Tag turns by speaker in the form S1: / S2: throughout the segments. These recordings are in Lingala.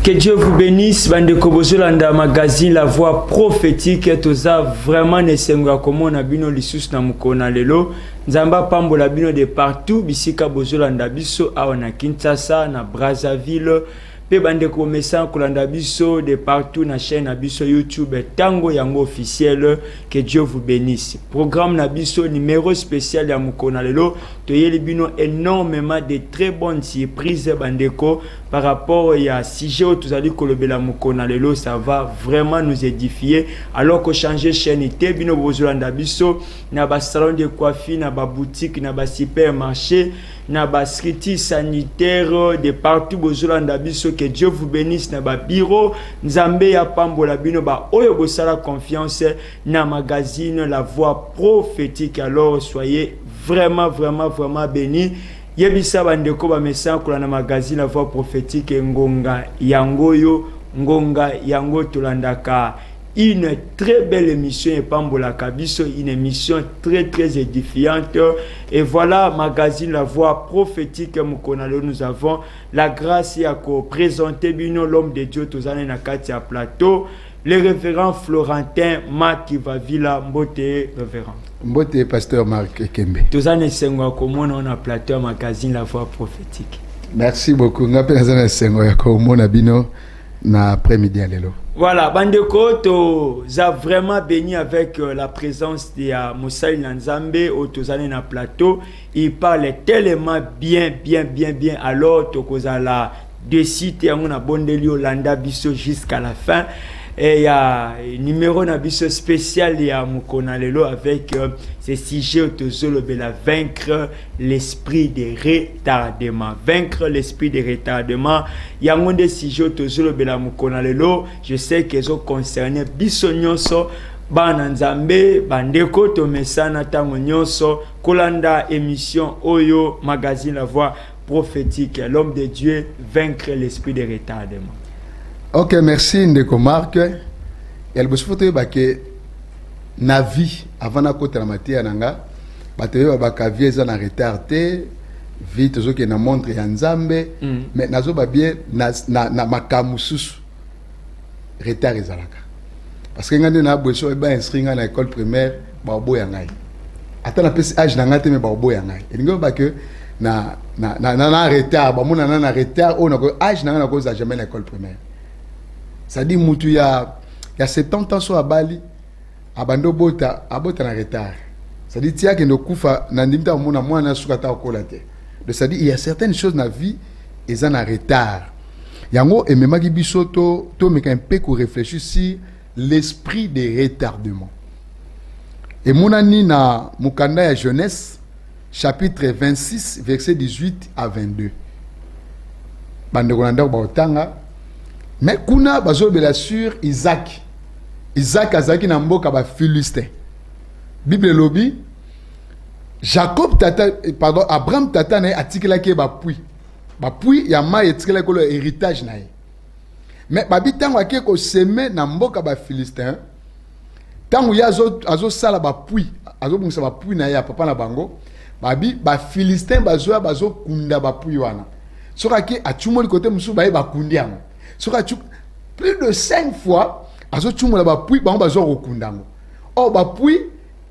S1: Que Dieu vous bénisse, bande Kobozolanda magazine La Voix prophétique. Toza vraiment nesenga comme na bino lisusu na mukona lelo. Nzamba pambola bino de partout. Bisika Bozolanda biso awa na Kinshasa, na Brazzaville. Pe bande komesa kolanda biso de partout na chaîne na biso YouTube Tango Yango officiel. Que Dieu vous bénisse. Programme na biso numéro spécial ya mukona lelo. Toyeli bino énormément de très bonnes surprises bandeko par rapport à sujet où tous allez kolobela mukona lelo, ça va vraiment nous édifier. Alors que changer chaîne ite bino bozolanda biso na ba salon de coiffure, na ba boutique, na ba supermarché, na ba street sanitaire de partout bozolanda biso. Que Dieu vous bénisse na ba bureau nzambe ya pambola bino ba oyo bosala confiance na magazine La Voix prophétique. Alors soyez vraiment bénis. Yebisa bandeko ba message kula na magazine La Voix prophétique ngonga yangoyo ngonga yango tolandaka. Une très belle émission et pambola kabiso, une émission très édifiante. Et voilà, magazine La Voix prophétique mukonalo, nous avons la grâce à présenter bino l'homme de Dieu tozane na kati ya plateau, le révérend Florentin Makivavila Mbote révérend.
S2: Mbote pasteur Marc Ekembe.
S1: Tozane sengo komona on a plateau magazine La Voix prophétique.
S2: Merci beaucoup. Ngapena zana sengo ya komona bino na après-midi lelo.
S1: Voilà, bandeko to za vraiment béni avec la présence de Moussa Nzambe au tozane na plateau. Il parle tellement bien. Alors to kozala de site ya ngona bondeli Olanda biso jusqu'à la fin. Et il y a un numéro nabiso spécial ya mukona lelo avec ce sujet autozolo bela vaincre l'esprit de retardement. Vaincre l'esprit de retardement. Il y a un des sujets autozolo bela mukona lelo. Je sais qu'ils ont concerné biso nyonso bana nzambe bandeko to mesana tango nyonso kolanda émission oyo magazine La Voix prophétique. L'homme de Dieu vaincre l'esprit de retardement.
S2: Ok, merci Ndeko Marc. Il y a le besoin que na vie avant na côté la matière nanga, bateyo baka vie za na retardé, vie tozo ke na montre ya Nzambe, mais nazo ba bien na makamususu retard ezalaka. Parce que ngande na besoin ba inscrire na école primaire ba boya ngai. Ata na pesi âge nanga te me ba boya ngai. Elingo ba que na retard, ba mona na retard on na âge nanga na cause jamais na école primaire. Ça dit mutu ya 70 ans sur Bali abando bota na retard. Ça dit tia ke no kufa na ndimta mona mwana sukata okolate. Donc ça dit il y a certaines choses na vie et en retard. Yango et même ki biso to meka un peu ko réfléchir sur l'esprit de retardement. Et monani na mukanda ya Genèse chapitre 26 verset 18 à 22. Bande kolanda ba otanga. Mais kuna bazobela sur Isaac azaki na mboka ba Philistin. Bible lobi Abraham tata na atikela ke ba pui ya mai etikela ko le héritage na ye. Mais babi tango ake ko semer na mboka ba Philistin tango ya azo sala ba pui azobungisa ba pui na ya papa na bango babi ba Philistin bazo kunda ba pui wana. Soka ke achumo li kote musu ba kundi yango. Plus de 5 fois, azo tchumula ba pui ba bazo rokundango. Oh ba pui,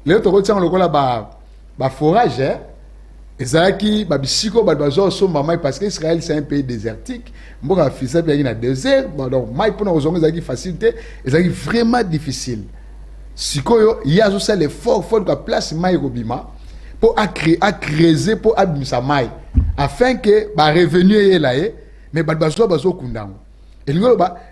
S2: le to ko lokola ba forage, ezalaki ba bisiko ba bazo somba mai parce que Israël c'est un pays désertique. Mboka fisa bien na désert, donc mai pona ozongo ezalaki facilité, ezalaki vraiment difficile. Sikoyo yazo ça l'effort fort de place mai robima pour creuser pour abimisa mai afin que ba revenu yelaye mais ba bazo kundango. Et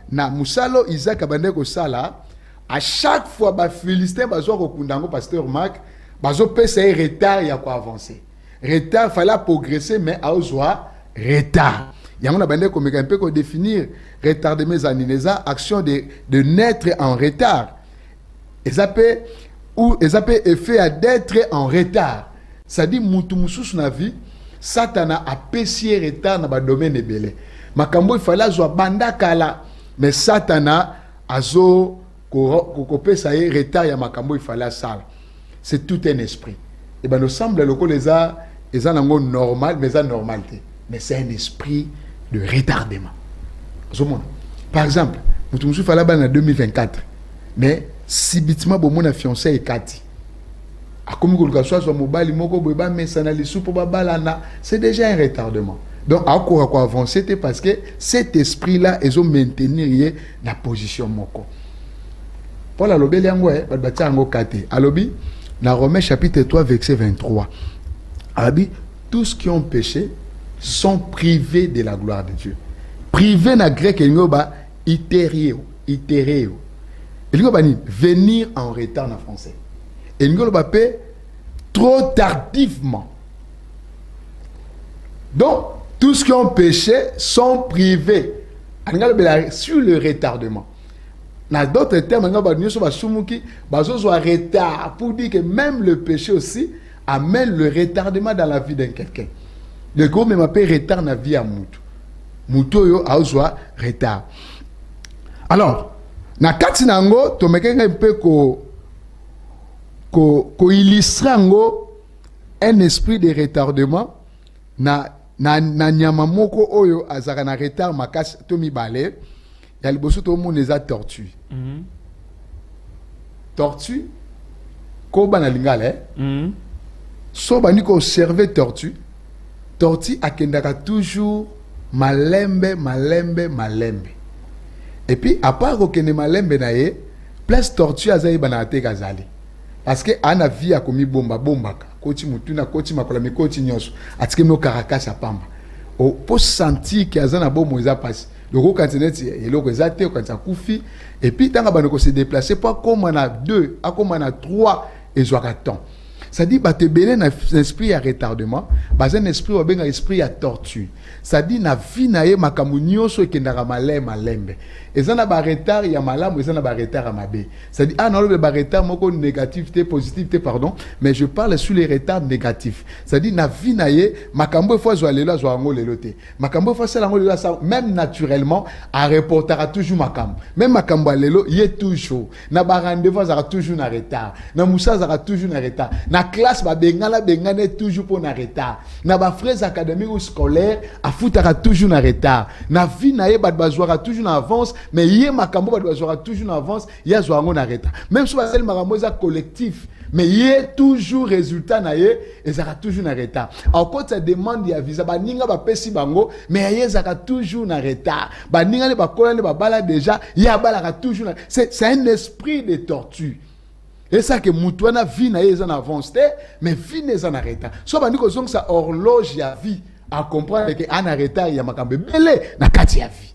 S2: na musalo Isaac abande ko sala à chaque fois ba Philistin bazo ko kundango pasteur Marc bazo pesa retard ya ko avancer. Retard fallait progresser mais a ozwa retard. Yango na bande ko meka un peu ko définir retard de mes anineza action de naître en retard. Ezape effet à d'être en retard. Ça dit mutu mususu na vie Satana a pesi retard na ba domaine ebele. Makambo ifala zo banda kala mais Satana azo ko sa retard ya makambo ifala sala. C'est tout un esprit. Et ben nous semble le ko les a nango normal mais ça normalité. Mais c'est un esprit de retardement. Par exemple, mutu musu fala ba na 2024 mais si bitima bo mona fiancé et kati akomi ko soit mobile moko bo ba mesana lisu po ba balana, c'est déjà un retardement. Donc à quoi avancer c'était parce que cet esprit là ils ont maintenir la position moko. Paul alobi yango ba batia yango kate alobi na Romains chapitre 3 verset 23 alobi tous qui ont péché sont privés de la gloire de Dieu. Privé na grec ngoba itereo. Venir en retard en français. Et nous trop tardivement. Donc, tous qui ont péché sont privés. Sur le retardement. Dans d'autres termes, nous sommes retard pour dire que même le péché aussi amène le retardement dans la vie d'un quelqu'un. Le gros me m'appelle retard dans la vie à Moutou. Moutou yo a retard. Alors, na kati nango to mekenga mpe ko illustrer ngo un esprit de retardement na nyama moko oyo azaka na retard makasi to mibale ya liboso to moneza tortue. Tortue ko bana lingala so bani ko observer tortue akendaka toujours malembe. Et puis, à part que ne malembe na ye, place tortue azayi banate kazali. Parce que ana vie a commis bomba. Koti mutuna, koti makola, mi koti nyoso. Atike mo karakasa pamba. O po sentir que azana bomo eza passe. Le gros cantinet, il est exacté, quand ça koufi. Et puis, tant que se déplacer, pas comme on a 2, comme on a 3, et temps. Ça dit, te belé un esprit à retardement, un esprit ou un esprit à tortue. Ça dit, na vie na ye makamu nyonso ekendaka malembe. Ezana ba retard ya malamu, ezana ba retard à mabe. Ça dit, non, le ba retard moko négativité, positivité, pardon, mais je parle sur les retards négatifs. Ça dit, na vie na ye makamu fois zo lelo zo ngo lelo te. Makamu fois sala ngo lelo ça même naturellement à reportera toujours makamu. Même makamu lelo y est toujours. Na ba rendez-vous ça toujours na retard. Na musa ça toujours na retard. Na classe ba bengane toujours pour na retard. Na ba frères académiques ou scolaires a foutara toujours na retard. Na vie na ye bazwara toujours en avance, mais yé makambo bazwara toujours en avance, ya zwango na retard. Même si basel makambo za collectif, mais yé toujours résultat na ye et ça toujours na retard. En quand ça demande ya visa ba ninga ba pesi bango, mais yé ça toujours na retard. Ba ninga ne ba kola ne ba bala déjà, ya bala toujours na... c'est un esprit de tortue. Et ça que Moutouana vie na ye en avance, mais vie n'est en retard. So ba ndiko zong sa horloge ya vie à comprendre que en retard il y a makambe belé na kati ya vie.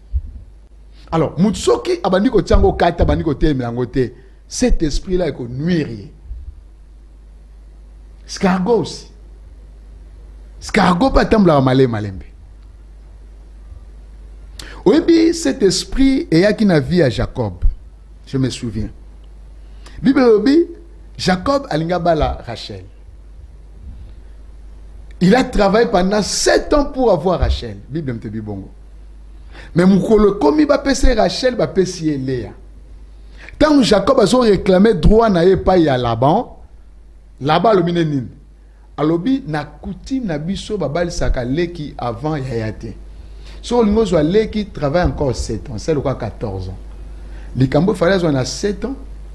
S2: Alors Moutsoki abandi ko tiango kata abandi ko te melangote. Cet esprit là est ko nuire. Scargot aussi. Scargot pas tembla malembe. Oui, cet esprit est qui na vie à Jacob. Je me souviens. Bible obi Jacob alinga bala Rachel. Il a travaillé pendant 7 ans pour avoir Rachel. Bible me dit bongo. Mais moukolo komi ba pese Rachel ba pese Léa. Tant Jacob a réclamé droit na ye pa ya Laban, Laban lo minenin. Alobi na coutume na biso babal saka leki avant yayate. So lingo zo leki travaille encore 7 ans, c'est le cas 14 ans. Likambo fallait on a 7 ans,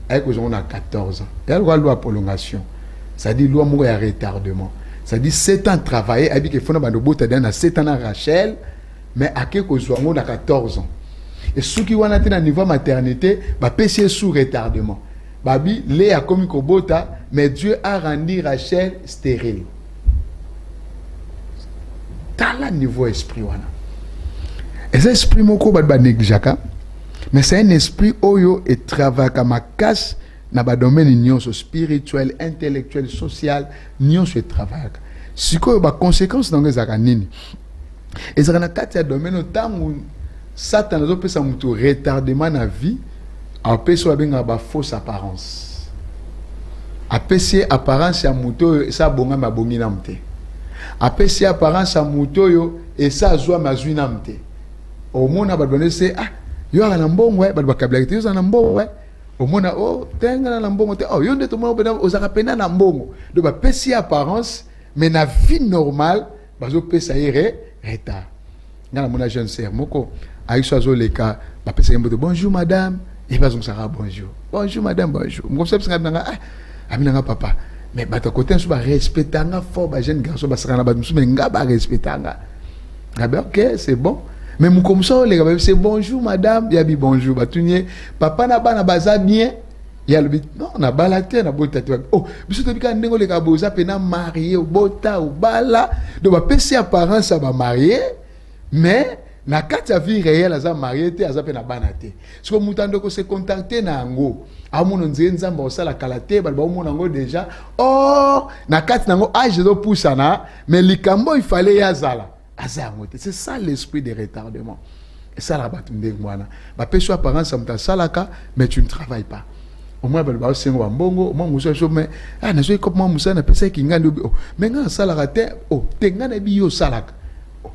S2: avec on a 14 ans. Il y a le loi prolongation. Ça dit loi moko ya retardement. Ça dit 7 ans travailler, avec que fona bando bota dans 7 ans à Rachel, mais à quelque chose on a 14 ans. Et ceux qui ont atteint un niveau maternité, bah pêcher sous retardement. Babi Léa comme kobota, mais Dieu a rendu Rachel stérile. T'as le niveau esprit wana. Et cet esprit moko ba négligaka, mais c'est un esprit oyo et travaille comme casse na ba domaine nyonso spirituel, intellectuel, social, nyonso et travail. Si quoi ba conséquence dans les nini. Et ça na kati ya domaine tangu Satan a pesa mutu retardement na vie, a pesa benga ba fausse apparence. A pesa apparence ya mutu sa bonga ma bongi na mte. A pesa apparence ya mutu yo et sa zwa mazwi na mte. Au mona ba donner c'est yo na mbongo ba bakabla yo na mbongo au mona tenga na mbongo te yo nde to mo bena ozaka pena na mbongo. Do ba pesa apparence mais na vie normale ba zo pesa retard. ngana mona jeune sœur moko aïso azoleka bapesa ye mbote bonjour madame et bazongaka bonjour bonjour madame bonjour mokosepesa nga nanga aminanga papa mais bato côté nso ba respectanga fort ba jeune garçon basaka na bato musu mais nga ba respectanga ngabe ok c'est bon mais mokomso les gars c'est bonjour madame yabi bonjour batunye papa na bana baza bien ya le non na balate na bota oh biso to bika ndengo le kaboza pena marié bota ou bala do ba pesi apparence ba marié mais na kati ya vie réelle aza marié te aza pe na bana te siko mutando ko se contacter na ngo amono nzee nzamba osala kala te ba omona ngo déjà oh na kati nango age do poussana mais likambo il fallait yazala aza ngote c'est ça l'esprit de retardement et ça la batunde mwana ba peso apparence amta salaka mais tu ne travailles pas au moins ba sengo ba mbongo moi muso so mais na so ko moi musa na pesa ki ngandi oh mais nga salaka te oh te ngana bi yo salaka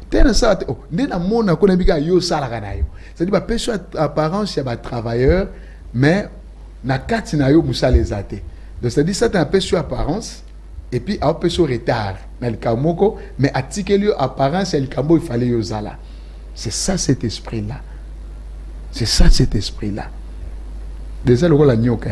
S2: tena ça oh ndena mona ko na bika yo salaka na yo c'est-à-dire ba peso apparence ya ba travailleur mais na kati na yo musa les até donc c'est-à-dire ça un peu sur apparence et puis un peu sur retard mais le kamoko mais article apparence et le kambo il fallait yo zala c'est ça cet esprit là déjà le rôle nyoka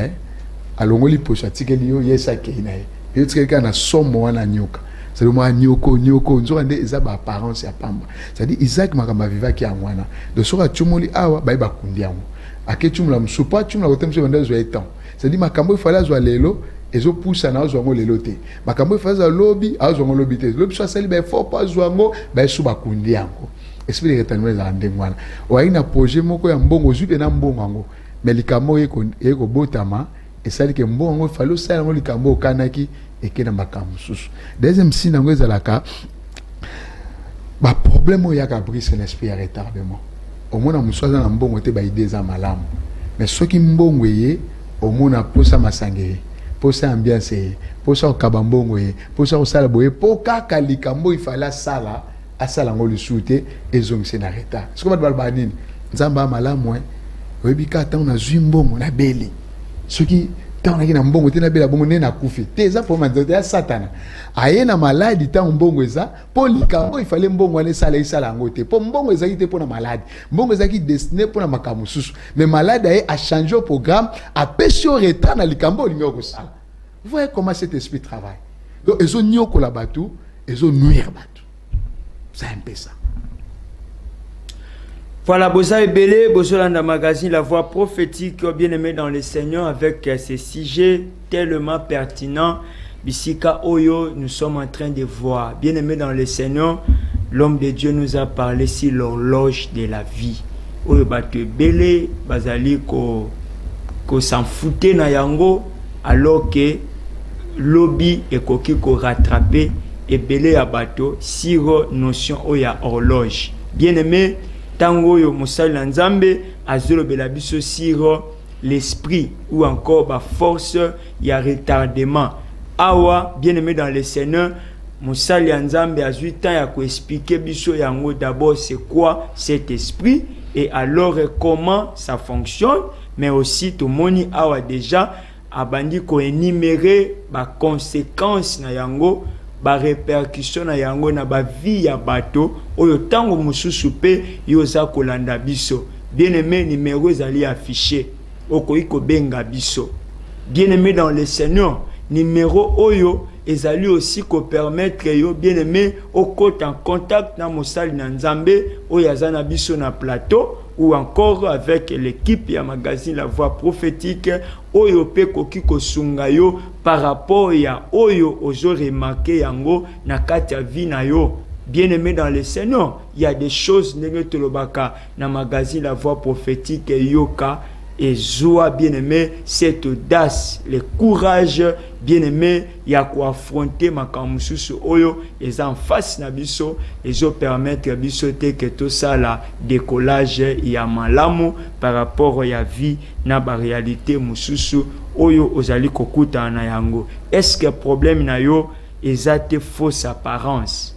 S2: alongoli poche article yo yesa keina yo tsika na somo wana nyoka c'est le mot nyoko nzo ande eza ba apparence ya pamba c'est-à-dire Isaac makamba viva ki amwana de sora tumoli awa ba kundi yango akechumla msupa chumla kotemso banda zo etan c'est-à-dire makambo il fallait zo lelo ezo poussa na zo ngo lelo te makambo il fallait zo lobby azo ngo lobby te lobby so sali ba fort pas zo ngo ba su ba kundi yango esprit de retanwe za ndengwana o aina projet moko ya mbongo zupe na mbongo ngo mais likambo eko botama et sali ke mbongo ngo fallait sala ngo likambo kanaki ekena makambo susu deuxième signe ngo ezalaka ba problème o ya ka brise l'esprit à retardement au moins na musoza na mbongo te ba idée za malamu mais soki mbongo ye au moins posa masange posa ambiance posa okabambongo ye posa osala boye poka kalikambo ifala sala asala ngo lusute ezongise na retard siko ba nini nzamba malamu oyebika ta na zwimbongo na beli soki tant na mbongo te na bela bongo ne na kufi te eza pour manzote ya satana aye na maladi tant mbongo eza po likambo il fallait mbongo ne sala isala ngote po mbongo eza kite po na maladi mbongo eza ki destiné po na makamu susu mais malade aye a changé au programme a péché au retard na likambo lingo ko sala vous voyez comment cet esprit travaille donc ezo nyoko la batu ezo nuire batu c'est un peu ça.
S1: Voilà, Boza Ebele, Bozolanda Magazine, la voix prophétique, bien aimé dans le Seigneur, avec ces sujets tellement pertinents. Bisika Oyo, nous sommes en train de voir. Bien aimé dans le Seigneur, l'homme de Dieu nous a parlé sur l'horloge de la vie. Oyo Bate Ebele, Bazali ko s'en foutait na yango, alors que lobby et koki ko rattrapé Ebele ya bato sur notion Oya horloge. Bien aimé, tango yo mosali na nzambe azolo bela biso sur l'esprit ou encore ba force ya retardement awa bien aimé dans le Seigneur mosali ya nzambe azui temps ya ko expliquer biso yango d'abord c'est quoi cet esprit et alors comment ça fonctionne mais aussi to moni awa déjà abandi ko énumérer ba conséquences na yango ba répercussion na yango na ba vie ya bato oyo tango mususu pe yoza kolanda biso bien aimé numéro ezali affiché okoyi ko benga biso bien aimé dans le Seigneur numéro oyo ezali aussi ko permettre yo bien aimé okota en contact na mosali na nzambe oyo azana biso na plateau ou encore avec l'équipe ya magazine La Voix Prophétique oyo pe koki kosunga yo par rapport ya oyo ozo remarqué yango na kati ya vie na yo. Bien aimé dans le Seigneur, il y a des choses nenge tolobaka na magazine La Voix Prophétique yoka et joie bien aimé cette audace, le courage bien aimé ya ko affronter makamususu oyo et en face na biso et zo permettre biso te que tout ça la décollage ya malamu par rapport ya vie na ba réalité mususu oyo ozali kokuta na yango. Est-ce que problème na yo ezate fausse apparence?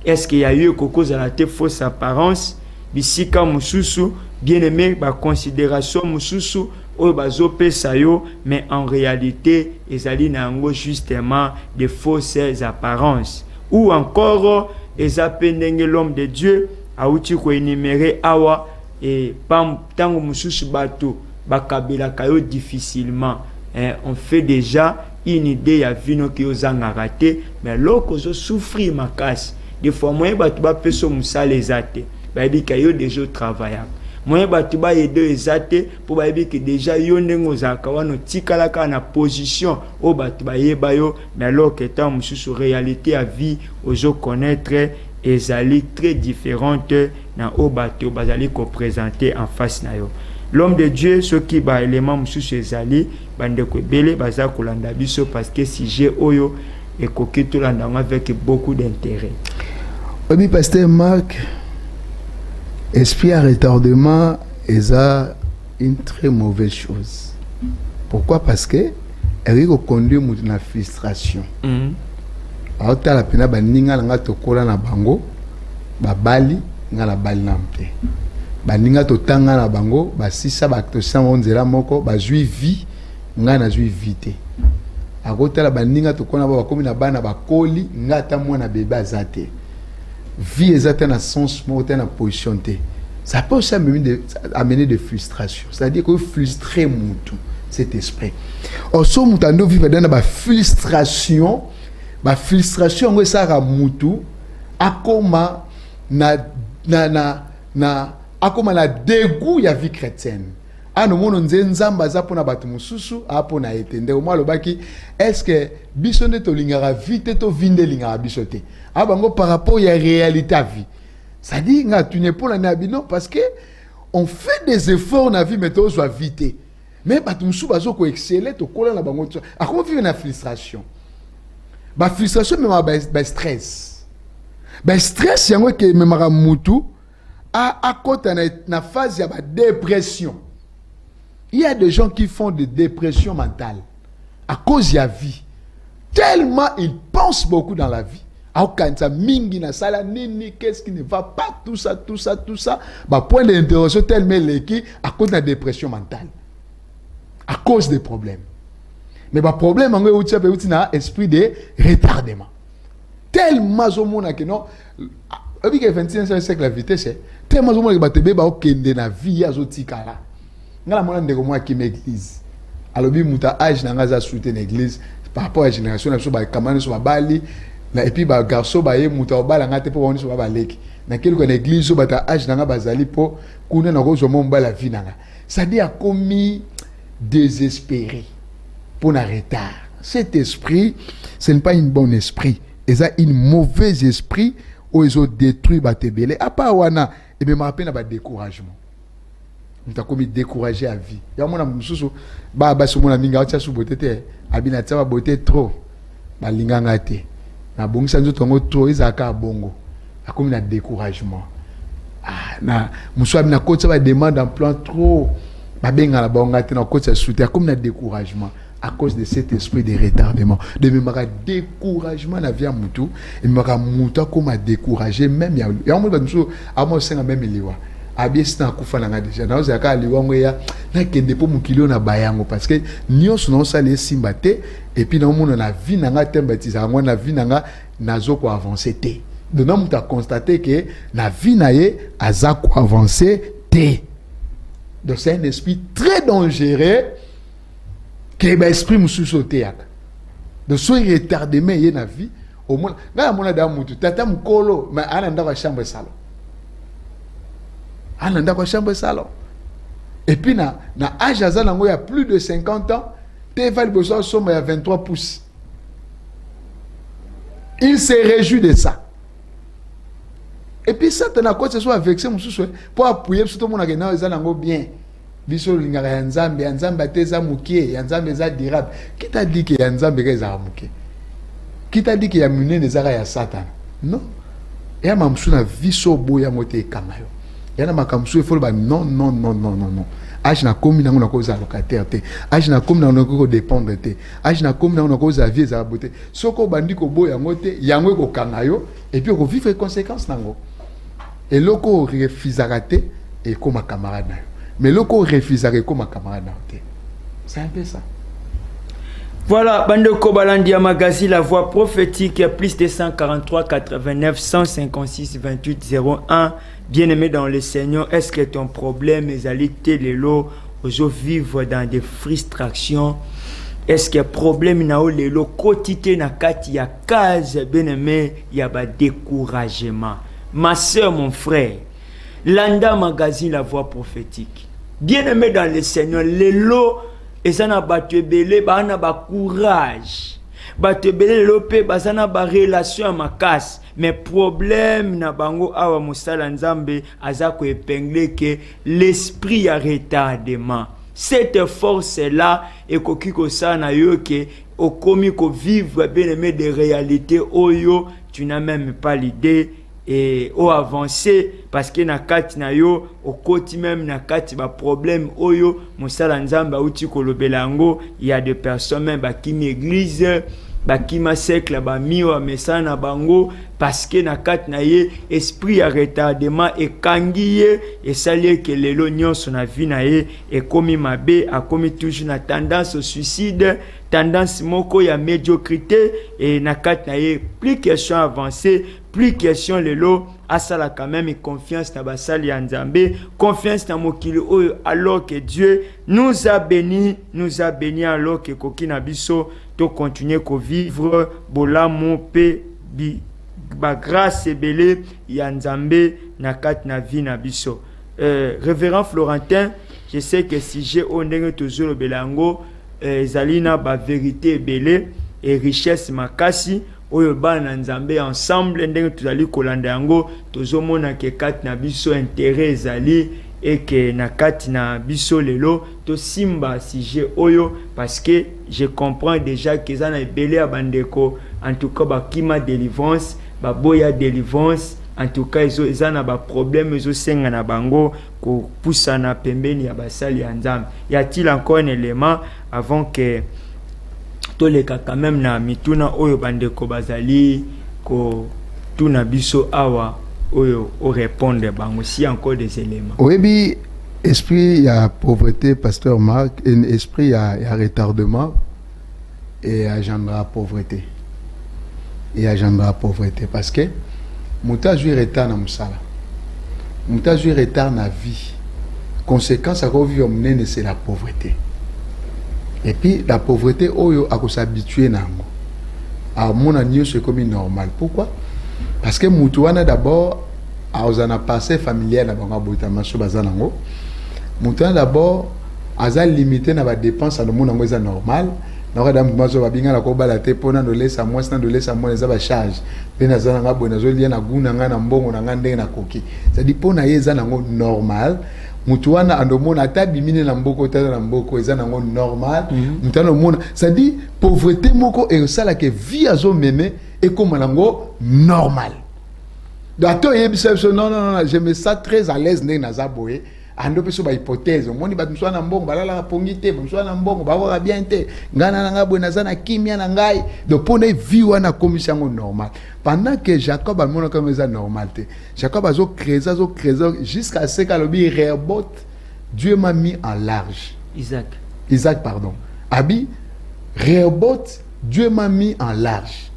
S1: Est-ce qu'il y a eu quelque chose à la fausse apparence? Bisika mususu bien aimé ba considération mususu oyo bazo pesa yo mais en réalité ezali na yango justement des fausses apparences ou encore ezapendenge l'homme de Dieu auti ko énumérer awa et pam tango mususu bato bakabela kayo difficilement. On fait déjà une idée ya vino ki ozanga raté, mais loko zo souffrir makasi. Des fois moyen bato ba peso musala ezate. Ba bi kayo déjà travailler. Moyen bato ba aider ezate pour ba bi que déjà yo ndengo zaka wano tikalaka na position o bato ba yeba yo, mais alors que tant mususu réalité à vie ozo connaître ezali très différente na o bato bazali ko présenter en face na yo. L'homme de Dieu, ce qui ba élément mususu ezali bande ko belé baza kolanda biso parce que si j'ai oyo et kokito landa avec beaucoup d'intérêt.
S2: Oui, pasteur Marc, esprit à retardement est une très mauvaise chose. Pourquoi? Parce que elle conduit à la frustration. Alors tu as la peine de ninga nga tokola na bango, ba bali nga la bali nampe. Ba ninga to tanga na bango, ba sisa ba to sanzela moko, ba zui vie nga na zui vite. Akota la baninga to kona ba komi na bana ba koli nga ta mwana bébé azate. Vie ezate na sens moko na position te. Ça peut aussi amener de frustration. C'est-à-dire que frustrer mutu cet esprit. Or so mutando vivre dans ba frustration ngo sara mutu akoma akoma na dégoût ya vie chrétienne. Ano mono nzamba za pona batu mususu apo na etende o malo baki est-ce que biso nde to lingara vite to vinde lingara biso te abango par rapport ya réalité à vie. Ça dit nga tu n'es pas na bino parce que on fait des efforts na vie mais to soit vite. Mais batu mususu bazo ko exceller to kola na bango to akoma vivre na frustration. Ba frustration même ba stress. Ba stress yango ke memara mutu a kota na phase ya ba dépression. Il y a des gens qui font des dépressions mentales à cause de la vie. Tellement ils pensent beaucoup dans la vie. Qu'est-ce qui ne va pas, tout ça. Bah, point d'interrogation tellement l'équipe à cause de la dépression mentale. À cause des problèmes. Mais le problème, c'est un esprit de retardement. Tellement au monde que non. Avec le 25e siècle, la vitesse, tellement au monde que tu as la vie à Zotikala. Ngala mona ndeko mwa ki m'église alobi muta age na ngaza soutenir l'église par rapport à la génération na so ba kamani so bali na et puis ba garçon ba ye muta obala ngate po woni so ba leki na quelque na église so bata age na nga bazali po kuna na ko zo momba la vie nanga ça dit a commis désespéré pour na retard. Cet esprit ce n'est pas un bon esprit, c'est un mauvais esprit où ils ont détruit ba tebele à part wana et me rappelle na ba découragement. Nous avons découragé à vie. Il y a un moment où baba somona ninga acha su botete abina tsaba bote trop balinga ngate na bongisa nzo tongo trop izaka bongo akomi na découragement na muswa bina kotsa ba demande en plan trop babenga la bonga te na kotsa soutien akomi na découragement à cause de cet esprit de retardement de me mara découragement na vie à mutu et mara muta comme décourager même il y a un moment où à moi c'est même liwa abiyesi na kufa na déjà na ozaka liwango ya na kende po mukilio na bayango parce que nyonso na osali simba te et puis na mona na vie na nga temba tisa ngo na vie na nga nazo ko avancer te donc na muta constater que na vie na ye aza ko avancer te. Donc c'est un esprit très dangereux que ba esprit mususu te yaka de soy retardement ye na vie au moins na mona da mutu tata mukolo mais ana ndaka chambre salon. Alanda kwa chambre salon. Et puis na âge azanango il y a plus de 50 ans, Teval besoin somme à 23 pouces. Il se réjouit de ça. Et puis ça t'en a quoi ce soit vexé mususu pour appuyer surtout mon agena azanango bien. Biso lingara ya nzambe ateza mukie, ya nzambe za dirable. Qui t'a dit que ya nzambe ka za mukie? Qui t'a dit que ya munene zara ya Satan? Non. Ya mamsu na viso boya mote kamayo. Yana makamsu efolo ba non. Age na komi na ngona ko za locataire te. Age na komi na ngona ko dépendre te. Age na komi na ngona ko za vie za beauté. Soko bandi ko boya ngote yango ko kangayo et puis ko vivre conséquences nango. Et loko refusera te et comme camarade na. Mais loko refusera comme camarade na te. C'est un peu ça.
S1: Voilà, Bandeko Balandi à Magazine, la voix prophétique, plus de 143 89 156 28 01. Bien-aimé dans le Seigneur, est-ce que ton problème est allé télélo, aujourd'hui vivre dans des frustrations? Est-ce que problème na o lelo quotidien na kati ya case, bien-aimé, il y a ba découragement. Ma soeur, mon frère, Landa Magazine, la voix prophétique. Bien-aimé dans le Seigneur, lelo et ça n'a pas te belé, ba na ba courage. Ba te belé lelo pe ba ça na ba relation à ma casse. Mais problème na bango awa musala nzambe azako épinglé que l'esprit a retardement. Cette force-là est kokiko sana yo que au komi ko vivre bien aimé des réalités oyo tu n'as même pas l'idée et au avancer parce que na kati na yo au koti même na kati ba problème oyo musala nzamba uti kolobelango il y a des personnes même ba qui m'église ba qui ma sekla ba miwa mesana bango parce que na kati na ye esprit a retardement et kangiye et salier que lelo nyonso na vie na ye et komi mabe a komi toujours na tendance au suicide, tendance moko ya médiocrité et na kati na ye plus question avancée, plus question lelo asala quand même confiance na basali ya Nzambe, confiance na mokili oyo alors que Dieu nous a béni alors que koki na biso to continuer ko vivre bolamu pe bi ba grâce ebele ya Nzambe na kati na vie na biso. Révérend Florentin, je sais que si j'ai ondenge toujours le belango zalina ba vérité ebele et richesse makasi oyo bana Nzambe ensemble ndenge tuzali kolanda yango tozomona ke kati na biso intérêt ezali et que na kati na biso lelo to simba si j'ai oyo parce que je comprends déjà que ça na ebele ya bandeko en tout cas ba kima délivrance ba boya délivrance en tout cas ils ont ba problème ils senga na bango ko poussana pembeni ya basali ya Nzambe. Y a-t-il encore un élément avant que toleka quand même na mituna oyo bandeko bazali ko tuna biso awa oyo o répondre bango si encore des éléments?
S2: Oui, esprit ya pauvreté pasteur Marc, un esprit ya retardement et agendera pauvreté. Et agendera pauvreté parce que muta jouer retard na musala. Muta jouer retard na vie. Conséquence à vivre menene c'est la pauvreté. Et puis la pauvreté oyo a s'habituer nango. À mon avis c'est comme normal. Pourquoi? Parce que mutuana d'abord a passé familial na bango botama so bazanango. Mutuana d'abord aza limité na ba dépenses na mon nango c'est normal. Na ka dam mazo ba binga na ko bala te pona no lesa moi na do lesa moi za ba charge. Pe na zana nga bona zo lia na guna nga na mbongo na nga ndenge na koki. Ça dit pona yeza nango normal. Mutuana andomona tabi mine na mboko tata na mboko eza nango normal. Mutana mona ça dit pauvreté moko e sala ke vie azo mene et comme nango normal. D'ailleurs non, je me sens très à l'aise ndenge na zaboé. Ando peso ba hypothèse moni ba mswa na mbongo balala pongite mswa na mbongo ba bien te ngana na ngabwe na zana kimia na ngai donc pona vie wana commission normal pendant que Jacob a mona comme ça normalité Jacob a créé jusqu'à ce qu'alobi Rehoboth Dieu m'a mis en large Isaac pardon abi Rehoboth Dieu m'a mis en large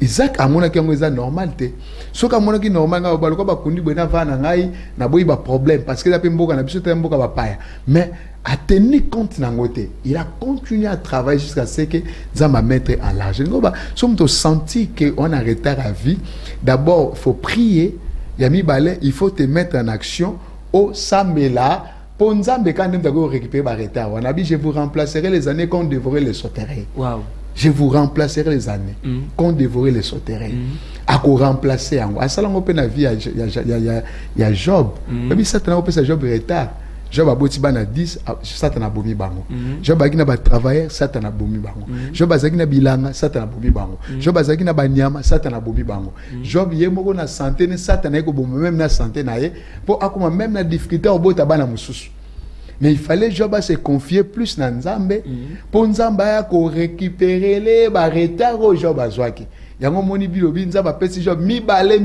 S2: Isaac a mona qui est normal te so ka mona ki normal nga ba ko ba kundi bona vana ngai na boyi ba problème parce que la pemboka na biso te mboka ba paya mais a tenir compte na ngote il a continué à travailler jusqu'à ce que ça m'a mettre en large ngoba so mto senti que on a retard à vie d'abord faut prier yami balé il faut te mettre en action au samela pour nzambe quand même d'ago récupérer ba retard on a dit je vous remplacerai les années qu'on dévorer les sauterelles. Waouh. Je vous remplacerai les années qu'on dévorait les sauterelles. À quoi remplacer en à ça on peut na vie il y a Job. Mais ça on peut ça Job retard. Job a boti bana 10 Satan a bomi bango. Job a gina ba travailler Satan a bomi bango. Job a gina bilanga Satan a bomi bango. Job a gina ba nyama Satan a bomi bango. Job yemoko na santé ne Satan a ko bomi même na santé na ye pour akoma même na difficulté au bota bana mususu. Mais il fallait Job se confier plus dans Nzambe pour Nzamba ya ko récupérer les retard au Job azwaki. yango moni bilobi nzamba pesi job mibale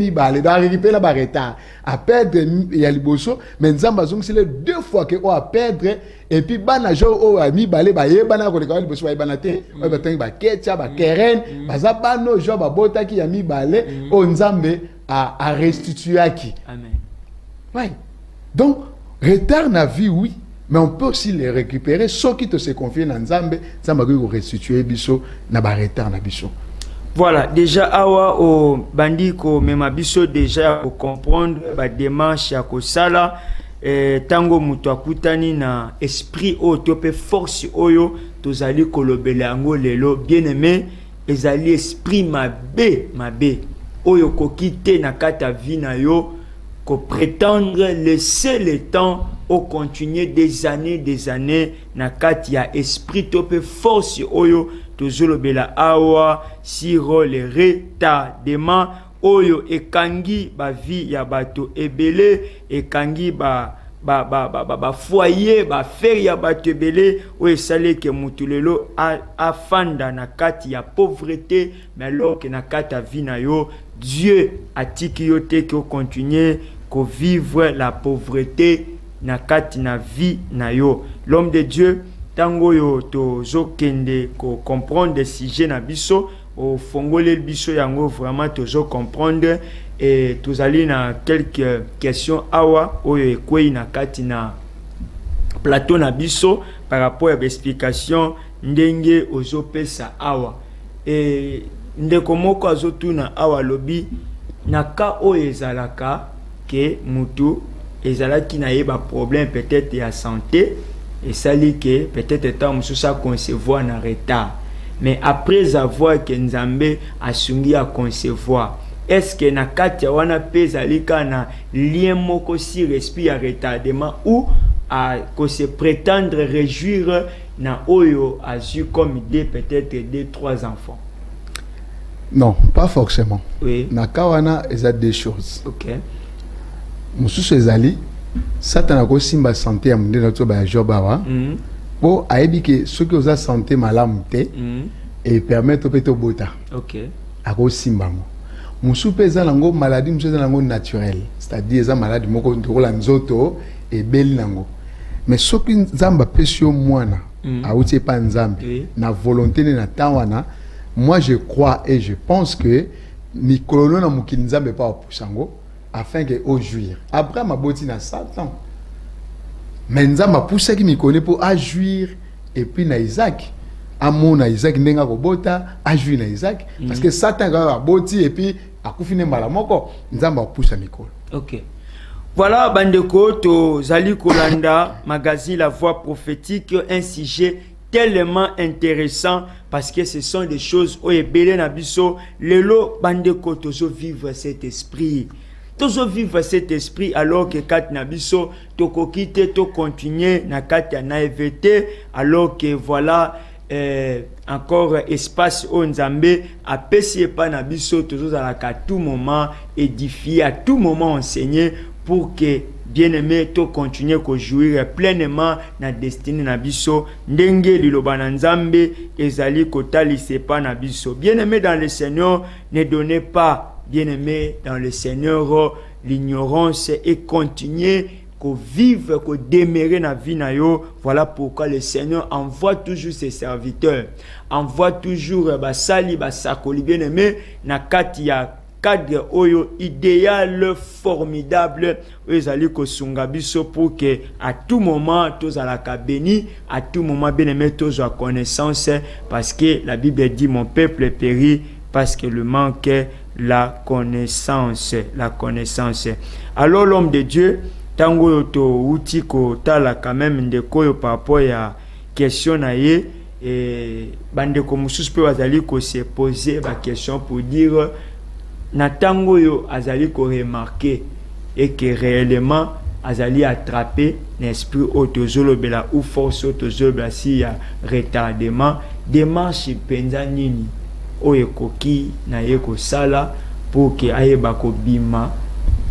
S2: donc récupérer ba retard à perdre ya liboso mais nzamba zongisi le 2 fois que o a perdre et puis bana jo o a mibale ba yebana ko le ka liboso ba yebana te o ba tangi ba ketcha ba keren baza bano jo ba botaki ya mibale o nzambe a restituer aki.
S1: Amen.
S2: Ouais. Donc retard na vie oui. Mais on peut aussi les récupérer, ceux qui te se confient dans Nzambe, Nzambe va restituer biso na ba retard na biso.
S1: Voilà, déjà awa o bandi ko mema biso déjà ko comprendre ba démarche ya ko sala tango mutu akutani na esprit o tope force oyo tozali kolobela yango lelo bien aimé ezali esprit mabe oyo ko kite na kata vie na yo ko prétendre laisser le temps au continuer des années na kati ya esprit tope force oyo tozolobela awa siro le retardement oyo ekangi ba vie ya bato ebele ekangi ba foyer ba faire ya bato ebele oyo esali ke mutu lelo afanda na kati ya pauvreté mais alors que na kati ya vie na yo Dieu atiki yo te ko continuer ko vivre la pauvreté na kati na vie na yo. L'homme de Dieu tango yo tozo kende ko comprendre des sujets na biso au fongole biso yango vraiment tozo comprendre et tozali na quelques questions awa oyo ekwei na kati na plateau na biso par rapport à l'explication ndenge ozo pesa awa et ndeko moko azotuna awa lobi na ka oyo ezalaka ke mutu ezalaki na yeba problème peut-être ya santé et ça li que peut-être temps mususa concevoir na retard mais après avoir que Nzambe asungi à concevoir est-ce que na kati wana pesa lika na lien moko si respire à retardement ou à que se prétendre réjouir na oyo azu comme idée peut-être 2-3 enfants?
S2: Non, pas forcément.
S1: Oui.
S2: Na kawana eza deux choses.
S1: OK.
S2: Mususu ezali Satan a simba santé ya munde na to ba jobawa. Po ayebi ke ceux qui oza santé malamu te et permettre peut bota.
S1: OK.
S2: Ako simba mo. Musu peza nango maladie musu eza nango naturel, c'est-à-dire eza maladie moko ntokola nzoto e beli nango. Mais ceux qui nzamba pesio mwana auti pa nzambe na volonté na tawana, moi je crois et je pense que mikolo na mukili nzambe pa opusango afin que au jouir. Abraham a boti na Satan. Mais nzamba poussa ki mikone pour ajuir et puis na Isaac. Amon na Isaac ndenga ko bota, ajuir na Isaac parce que Satan a boti et puis akufine mbala moko nzamba poussa mikolo.
S1: OK. Voilà bandeko to zali kolanda magazine La Voix prophétique, un sujet tellement intéressant parce que ce sont des choses où ebele na biso lelo bandeko tozo vivre cet esprit. Tozo vivre cet esprit alors que kat na biso toko kite to continuer na kat ya naivete alors que voilà encore espace au Nzambe a pesi pa na biso tozo za à tout moment édifier, à tout moment enseigner pour que bien-aimé to continuer ko jouir pleinement na destinée na biso ndenge liloba na Nzambe ezali kotalise pa na biso. Bien-aimé dans le Seigneur, ne donnez pas, bien-aimé dans le Seigneur, l'ignorance et continuer ko vivre, ko demeurer na vie na yo. Voilà pourquoi le Seigneur envoie toujours ses serviteurs, envoie toujours basali basakoli bien-aimé na kati ya cadre oyo idéal formidable ezali ko sunga biso pour que à tout moment tous à la béni, à tout moment bien-aimé tous à connaissance parce que la Bible dit mon peuple périt parce que le manque la connaissance. Alors l'homme de Dieu tango yo to uti ko tala quand même ndeko yo par rapport ya question na ye et bandeko mususu pe bazali ko se poser ba question pour dire na tango yo azali ko remarquer et que réellement azali attrapé l'esprit autozolobela ou force autozolobela si ya retardement démarche penza nini oyo koki na ye ko sala pour que ayeba ko bima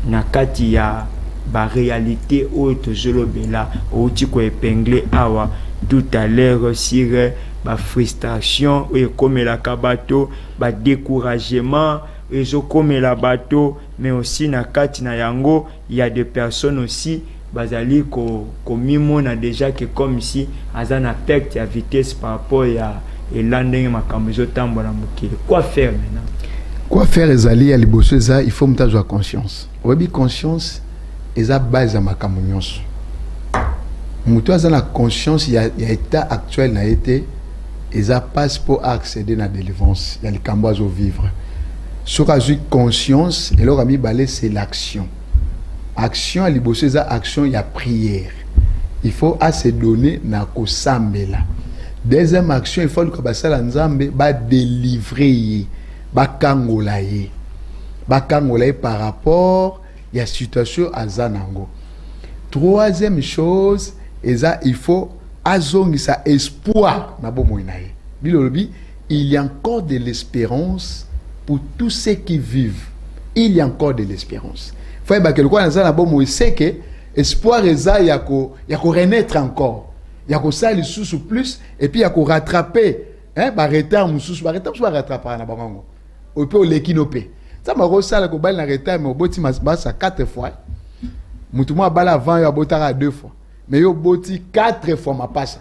S1: na kati ya ba réalité autre zolobela ou tiko épinglé awa tout à l'heure sur ba frustration et comme la kabato ba découragement et comme la bateau mais aussi na kati na yango il y a des personnes aussi bazali ko mimona déjà que comme si azana perte ya vitesse par rapport ya elandenge makambo tambola mukile. Quoi faire maintenant?
S2: Quoi faire ezali ya liboso eza il faut mutazo conscience. Obi conscience eza base ya makambo nyonso. Mutu azana conscience ya état actuel na été eza passe pour accéder na délivrance ya likambo azo vivre. Sur a conscience et leur ami balé c'est l'action. Action à liboso eza action ya prière. Il faut à se donner na ko sambela. Deuxième action il faut que basala nzambe ba délivrer ba kangola ye par rapport ya situation azanango. Troisième chose eza il faut azongisa espoir na bomo inaye. Bilolobi il y a encore de l'espérance pour tous ceux qui vivent. Il y a encore de l'espérance. Faut que le quoi na bomo c'est que espoir eza ya ko renaître encore. Ya ko sali sous plus et puis ya ko rattraper ba retard mususu ba rattraper na bango. Au peu l'équinopé. Ça m'a ressalé ko bal na retard mais au boti masbasa 4 fois. Mutumo bala avant ya botara 2 fois. Mais yo boti 4 fois ma passe.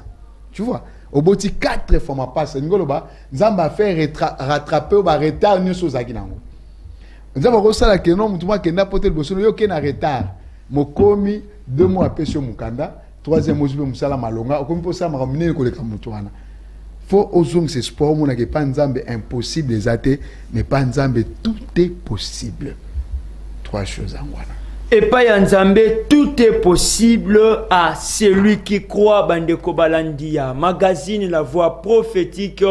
S2: Tu vois? Au boti 4 fois ma passe. Ngolo ba nzamba faire rattraper ba retard nyoso zaki nango. Nzamba ressalé que non mutumo kenda potel bosono yo ke na retard. Mokomi 2 mois après sur mukanda. Troisième mois, je vais me malonga. Comme pour ça, je vais me dire que faut oser ce sport, mon que pas nzambe impossible des athées, mais pas nzambe tout est possible. 3 choses en voilà.
S1: Et pas nzambe tout est possible à celui qui croit. Bandeko Balandia, magazine La Voix prophétique.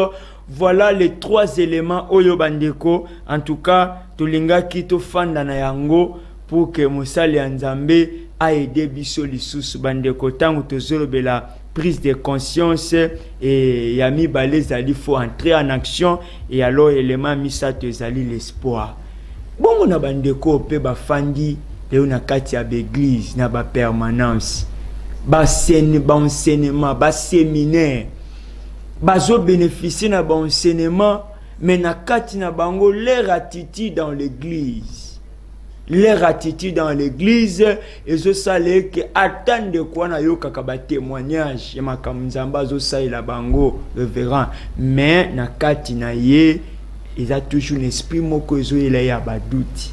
S1: Voilà les 3 éléments oyo bandeko. En tout cas, tulinga kito fanda na yango pour que Moussali nzambe a aidé biso lisusu bandeko tango tozolobela prise de conscience et yami balezali faut entrer en action et alors élément misato ezali l'espoir. Bongo na bandeko pe bafandi leo na kati ya l'église na ba permanence ba enseignement ba séminaire bazo bénéficier na ba enseignement mais na kati na bango leur attitude dans l'église. Leur attitude dans l'église et je salé que attendre quoi na yo kakaba témoignage et makamzamba zo sa ila bango le verra mais na kati na ye ils a toujours un esprit moko zo ila ya ba doute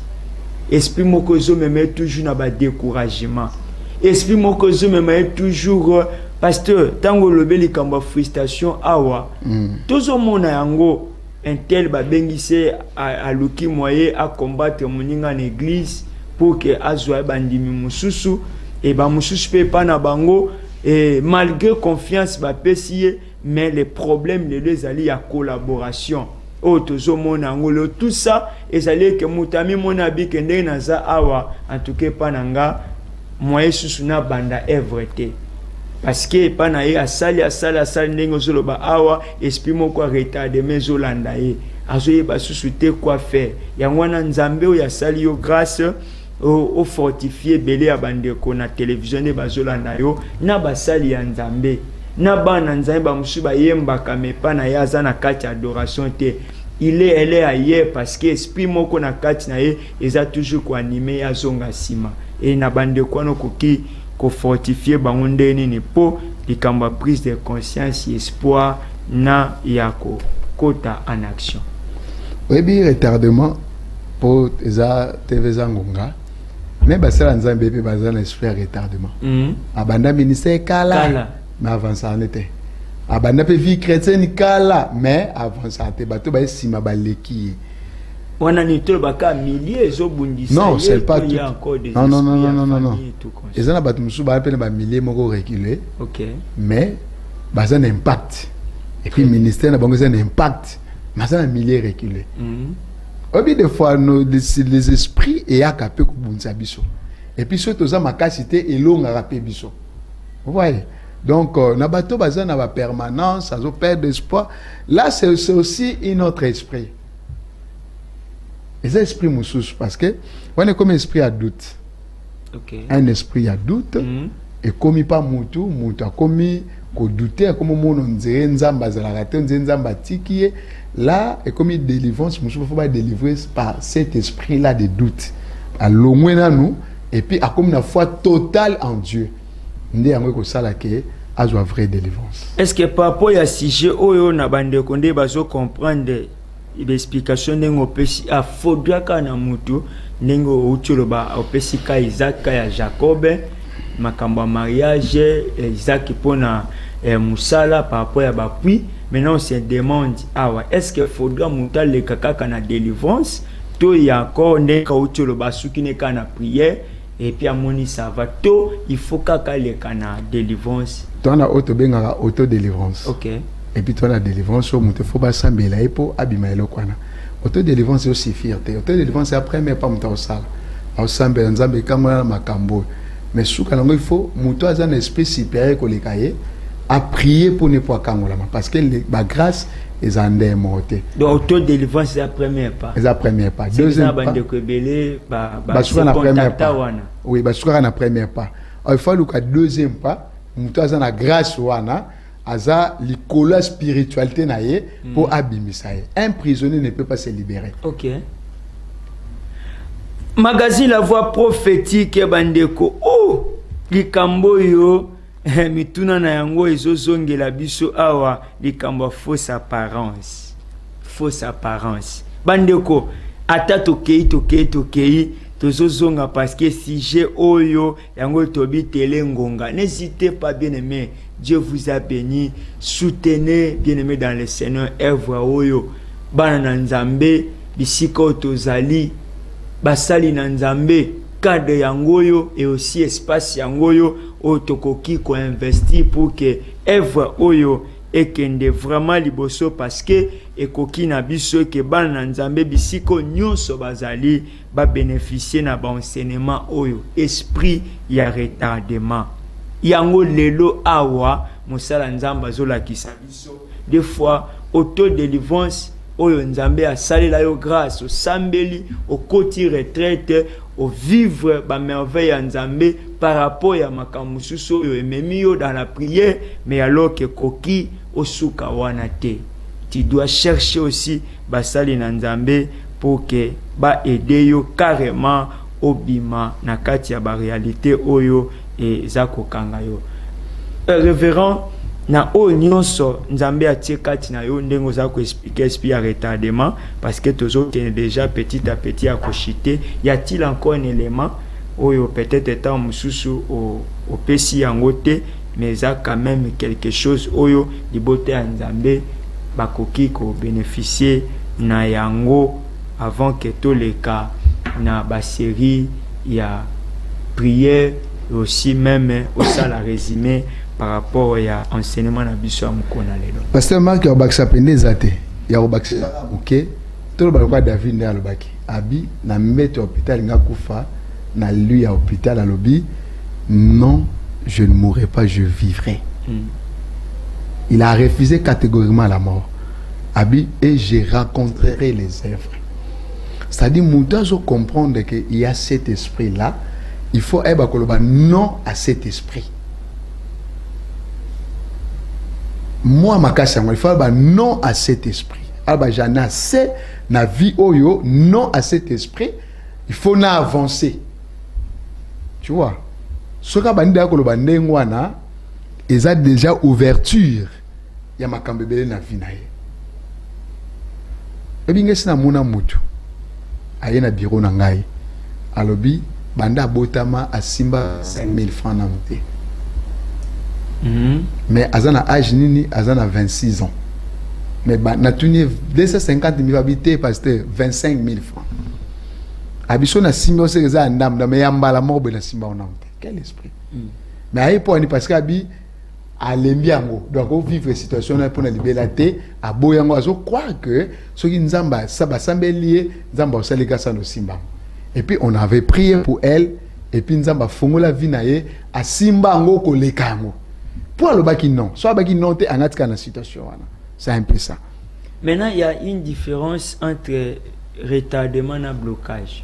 S1: esprit moko zo même toujours na ba découragement esprit moko zo même toujours pasteur tango lobeli kamba frustration awa tozo mona yango un tel ba bengise à luki moyen à combattre moninga en église pour que azwa bandimi mususu et ba mususu pe pa na bango et malgré confiance ba pesier mais les problèmes les ali ya collaboration otozo mona ngolo tout ça ezali que mutami mona bi kende na za awa en tout cas pa nanga moyen susu na banda everté. Parce que pana ye asali ndenge zoloba awa esprit moko retardé mais zolanda ye azoye basusu quoi faire yangwana nzambe o yasali yo grâce au fortifier belé ya bandeko na télévision ne bazolanda yo na basali ya nzambe na bana nzambe ba musu ba yemba kamepa na yaza na kati adoration te elle est ailleurs parce que esprit moko na kati na ye eza toujours ko animer ya zonga sima et na bandeko no koki ko fortifier bango ndeni ni po likamba prise de conscience espoir na yako kota en action.
S2: Oui, retardement pour eza TV zangonga mais basala nzambe pe bazana esprit retardement abanda ministère kala mais avance en été abanda pe vie chrétienne kala mais avance en été bato ba sima baleki
S1: wana ni to baka milliers zo bundisa
S2: non c'est pas tout non et ça na bato musu ba pe ba milliers moko reculer
S1: OK
S2: mais bazana impact et puis ministère na bango ça impact mais ça na milliers reculer obi des fois les esprits et a capé ko bunza biso et puis surtout ça makasité et longa rapé biso vous voyez donc na bato bazana ba permanence azo perdre espoir là c'est aussi un autre esprit. Les esprits moussous parce que on est comme esprit à doute.
S1: Okay.
S2: Un esprit ya doute. Et comme pas mutu a commis ko douter comme mono nzere nzamba zalaka te nzamba tikiye là et comme délivrance musu faut pas délivrer par cet esprit là de doute. Alors nous et puis a comme une foi totale en Dieu. Ndé yango ko sala ke azwa vraie délivrance.
S1: Est-ce que par rapport à sujet oyo na bande konde bazo comprendre l'explication nengo pesi a faudra kana mutu nengo utuloba opesi ka Isaac ya Jacob makambo mariage Isaac pona musala par rapport à bapui. Maintenant on se demande est-ce que faudra muta le kaka na délivrance to ya encore ne ka utuloba sukine kana prière et puis amoni ça va to il faut kaka le kana délivrance.
S2: Toi na auto benga auto délivrance.
S1: OK.
S2: Et puis toi la délivrance au mutu faut ba sambela epo abimaelo kwana. Auto délivrance aussi fierté. Auto délivrance après mais pas muta au sala. Au sambela nzambe kama makambo. Mais sous il faut mutu a un esprit supérieur ko lekaye à prier pour ne pas kangola parce que la grâce est en démorté.
S1: Donc auto délivrance c'est la première pas.
S2: C'est la première pas. Deuxième pas.
S1: C'est la première pas.
S2: Oui, parce que la première pas. Il faut le deuxième pas. Mutu a la grâce wana aza likola spiritualité naie pour abimisa. Un prisonnier ne peut pas se libérer.
S1: OK. Magazine La Voix prophétique bandeko likambo yo mituna na yango ezozongela biso awa likambo fausse apparence bandeko ata tokei tozozonga parce que sujet oyo yango tobi tele ngonga. N'hésitez pas bien aimé, Dieu vous a béni, soutenez bien aimé dans le Seigneur œuvre oyo bana na nzambe bisika tozali basali na nzambe cadre yangoyo et aussi espace yangoyo otokoki ko investir pour que œuvre oyo ekende vraiment liboso parce que ekoki na biso ke bana na nzambe bisiko nyonso bazali ba bénéficier na ba enseignement oyo esprit ya retardement yango lelo awa mosala nzamba azolakisa biso des fois auto délivrance oyo nzambe asalela yo grâce au sambeli au koti retraite au vivre ba merveille ya nzambe par rapport ya makamususu oyo ememi yo dans la prière mais alors que koki osuka wana te. Tu dois chercher aussi basali na nzambe pour que ba aider yo carrément obima na kati ya ba réalité oyo eza kokanga yo. Révérend na o nyonso nzambe atie kati na yo ndengo za ko expliquer esprit à retardement parce que toujours déjà petit à petit à kochiter. Y a-t-il encore un élément oyo peut-être étant mususu au pesi yango te mais ça quand même quelque chose oyo libote ya nzambe bakoki ko bénéficier na yango avant que tous les cas na ba série ya prière aussi même au sala résumé par rapport à enseignement na biso amukona lelo.
S2: Pasteur Marc Obaksa pendeza te ya Obaksa OK to lo balwa David nda lobaki abi na mbeto hôpital ngakufa na lui à hôpital à lobby non je ne mourrai pas je vivrai. Il a refusé catégoriquement la mort abi et je rencontrerai les œuvres. C'est-à-dire mudazo comprendre que il y a cet esprit là il faut eba koloba non à cet esprit. Moi makasi il faut ba non à cet esprit. Aba j'en ai assez na vie oyo non à cet esprit. Il faut na avancer. Tu vois? Ce ka banda koloba ndengwana eza déjà ouverture ya makambebele na vie na ye. Ebingesi na mona mutu. Aye na bureau na ngai. Alobi banda botama asimba 5000 francs na muté. Mais azana âge nini azana 26 ans. Mais na tuni 250 000 habité pasteur 25 000 francs. Abiso na simba ose za ndam na yamba la morbe na simba onamte. Quel esprit. Mais aye pour ni parce que abi alembi yango donc on vivre situation là pour na liberté a boyango azo croire que ce qui nzamba ça ba sambelier nzamba osalika sa no simba. Et puis on avait prié pour elle et puis nzamba fongola vie na ye a simba ngo ko lekango. Pour le baki non, soit baki non te en atka na situation wana. C'est un peu ça.
S1: Maintenant il y a une différence entre retardement na blocage.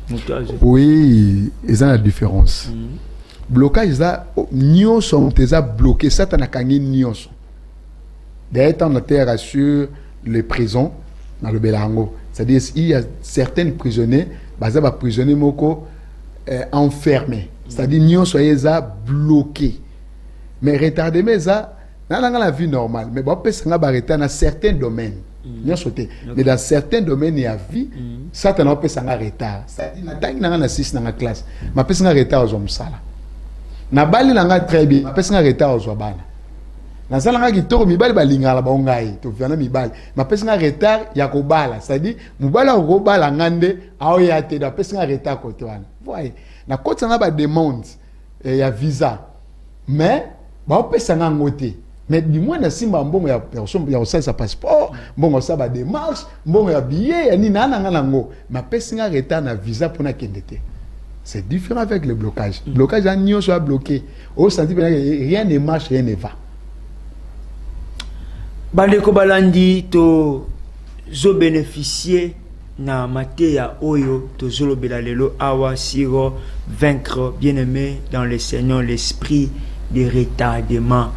S2: Oui, ils ont la différence. Blocage ça nion sont déjà bloqués ça t'as kangi nion sont. D'ailleurs on a terre sur les prisons dans le Belango. C'est-à-dire il y a certains prisonniers, basé ba prisonniers moko enfermés. C'est-à-dire nion soyez ça bloqués. Mais retardement ça dans la vie normale, mais bon peut s'en arrêter dans certains domaines. Mais dans certains domaines il y a vie, ça t'en peut s'en arrêter. C'est-à-dire dans la 6 dans la classe, mais peut s'en arrêter aux hommes ça là. Na bali nanga très bien, mais peut s'en arrêter aux obana. Na sala nga kitoko mibali balingala baongai, to viana mibali. Mais peut s'en arrêter ya ko bala, c'est-à-dire mubala ko bala ngande ao ya te da peut s'en arrêter côté wana. Voyez, na côté ça ba demande ya visa. Mais ba peut s'en ngote. Mais du moins na simba mbongo ya personne ya sa passeport, mbongo sa ba démarche, mbongo ya billet, ya ni nana ngo, ma pesinga arrêter na visa pour na kendete. C'est différent avec le blocage. Le blocage a nion soit bloqué. Au senti rien ne marche, rien ne va.
S1: Bandeko balandi to zo bénéficier na matière ya oyo to zo lobela lelo awa siro vaincre bien-aimé dans le Seigneur l'esprit de retardement.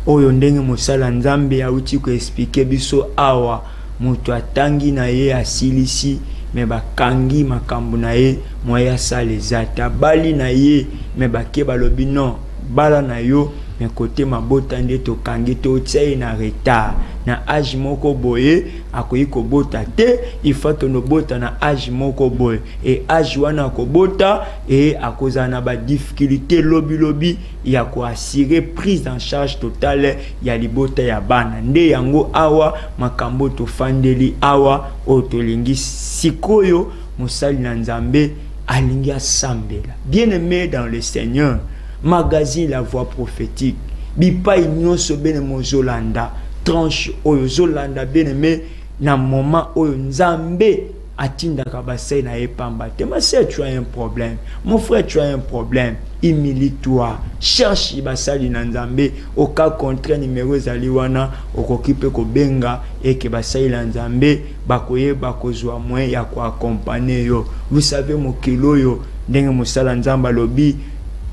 S1: Oyo ndenge mosala nzambe auti ko expliquer biso awa mutu atangi na ye asilisi me bakangi makambo na ye moya sale zata bali na ye me bake balobi non bala na yo me côté mabota nde to kangi to tsayi na retard na âge moko boye akoyi ko bota te il faut to no bota na âge moko boye et âge wana ko bota et akoza na ba difficulté lobi ya ko assurer prise en charge totale ya libota ya bana nde yango awa makambo to fandeli awa otolingi sikoyo musali na nzambe alingi asambela bien-aimé dans le Seigneur. Magazine La Voix Prophétique bipa nyonso bene mozolanda tranche oyo zolanda bien-aimé na moment oyo nzambe atinda kabasai na epamba te. Ma sœur, tu as un problème, mon frère, tu as un problème, humilie-toi, cherche basali na nzambe. Au cas contraire numéro zali wana okokipe ko benga et que basali na nzambe bakoye bakozwa moyen ya ko accompagner yo. Vous savez mokelo yo ndenge mosala nzamba lobi.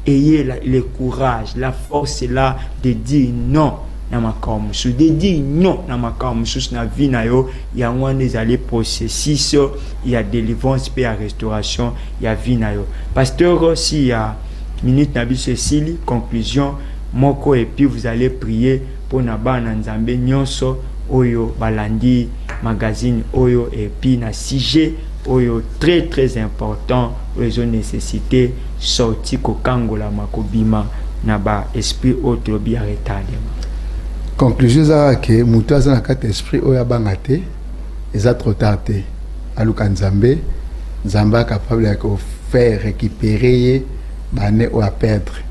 S1: Ayez le courage, la force est là de dire non na makamusu, de dire non na makamusu na vie na yo ya ngwane zali processus ya délivrance pe ya restauration ya vie na yo. Pasteur si ya minute na biso esili conclusion moko et puis vous allez prier pour na bana nzambe nyonso oyo balandi magazine oyo et puis na sujet oyo très très important oyo nécessité sorti ko kangola makobima na ba esprit autre bi retardement.
S2: Conclusion ça que mutu aza na kati esprit oyo abanga te eza trop tard te aluka nzambe nzamba capable ya ko faire récupérer bane o a perdre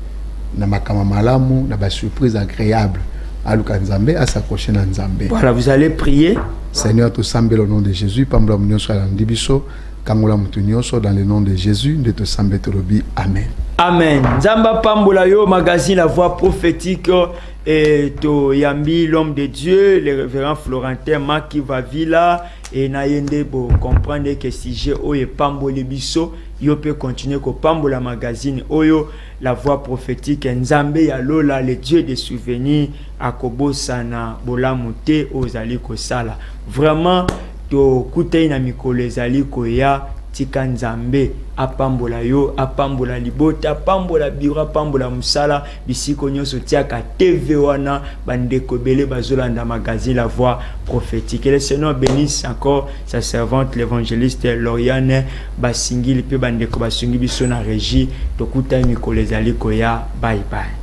S2: na makama malamu na ba surprise agréable aluka nzambe à s'accrocher na nzambe.
S1: Voilà, vous allez prier.
S2: Seigneur, tout semble au nom de Jésus, pambla munyo so la ndibiso, kangola mutunyo so dans le nom de Jésus, de te semble tolobi. Amen.
S1: Amen. Zamba pambola yo magazine La Voix Prophétique et to yambi l'homme de Dieu, le révérend Florentin Maki Vavila et nayende bo comprendre que si j'ai oye pamboli biso yo peut continuer ko pambola magazine oyo La Voix Prophétique nzambe ya lola le Dieu des souvenirs akobo sana bolamute ozali ko sala vraiment to kutei na mikolo ezali ko ya tika nzambe apambola yo apambola libota apambola biro apambola musala bisiko nyonso tiaka TV wana bandeko bele bazolanda magazine La Voix Prophétique. Et le Seigneur bénisse encore sa servante l'évangéliste Lauriane basingili pe bandeko basungi biso na régie tokuta mikolo ezali ko ya bye bye.